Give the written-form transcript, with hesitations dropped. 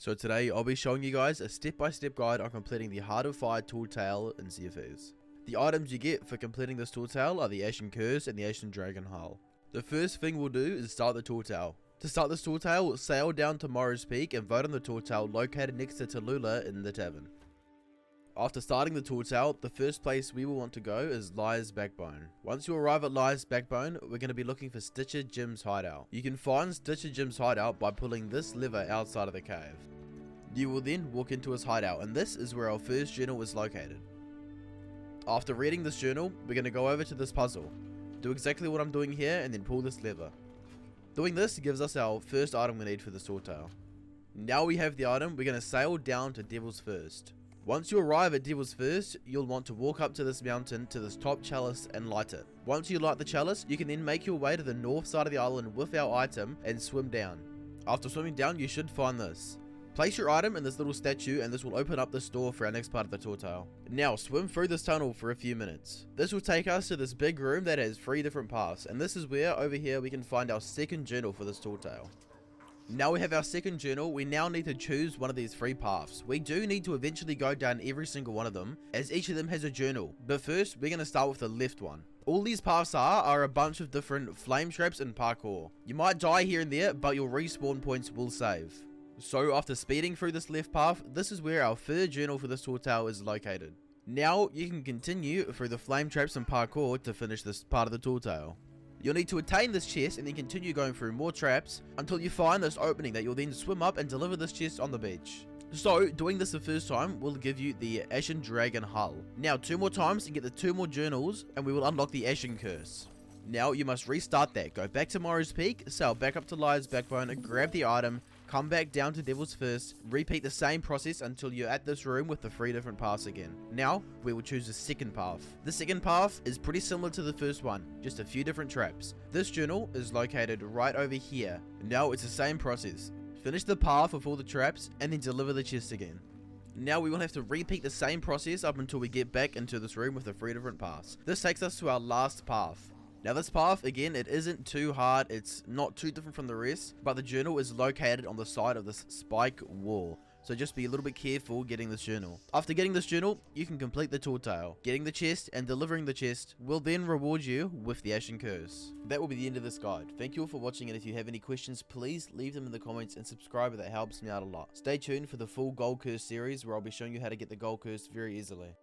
So today I'll be showing you guys a step-by-step guide on completing the Heart of Fire tool tale in Sea of Thieves. The items you get for completing this tool tale are the Ashen Curse and the Ashen Dragon Hull. The first thing we'll do is start the tool tale. To start this tool tale, sail down to Morrow's Peak and vote on the tool tale located next to Tallulah in the tavern. After starting the tool tale, the first place we will want to go is Liar's Backbone. Once you arrive at Liar's Backbone, we're going to be looking for Stitcher Jim's hideout. You can find Stitcher Jim's hideout by pulling this lever outside of the cave. You will then walk into his hideout, and this is where our first journal is located. After reading this journal, we're going to go over to this puzzle. Do exactly what I'm doing here and then pull this lever. Doing this gives us our first item we need for this tool tale. Now we have the item, we're going to sail down to Devil's First. Once you arrive at Devil's First, you'll want to walk up to this mountain to this top chalice and light it. Once you light the chalice, you can then make your way to the north side of the island with our item and swim down. After swimming down, you should find this. Place your item in this little statue and this will open up this door for our next part of the tool tale. Now swim through this tunnel for a few minutes. This will take us to this big room that has 3 different paths, and this is where over here we can find our second journal for this tool tale. Now we have our second journal, we now need to choose one of these 3 paths. We do need to eventually go down every single one of them, as each of them has a journal. But first, we're going to start with the left one. All these paths are a bunch of different flame traps and parkour. You might die here and there, but your respawn points will save. So after speeding through this left path, this is where our third journal for this tool tale is located. Now you can continue through the flame traps and parkour to finish this part of the tool tale. You'll need to attain this chest and then continue going through more traps until you find this opening that you'll then swim up and deliver this chest on the beach. So doing this the first time will give you the Ashen Dragon Hull. Now 2 more times to get the 2 more journals and we will unlock the Ashen Curse. Now you must restart that, go back to Morrow's Peak, sail back up to Liar's Backbone and grab the item, come back down to Devil's First, repeat the same process until you're at this room with the 3 different paths again. Now, we will choose the second path. The second path is pretty similar to the first one, just a few different traps. This journal is located right over here. Now it's the same process. Finish the path with all the traps and then deliver the chest again. Now we will have to repeat the same process up until we get back into this room with the 3 different paths. This takes us to our last path. Now this path, again, it isn't too hard, it's not too different from the rest, but the journal is located on the side of this spike wall. So just be a little bit careful getting this journal. After getting this journal, you can complete the tool tale. Getting the chest and delivering the chest will then reward you with the Ashen Curse. That will be the end of this guide. Thank you all for watching, and if you have any questions, please leave them in the comments and subscribe, that helps me out a lot. Stay tuned for the full Gold Curse series where I'll be showing you how to get the Gold Curse very easily.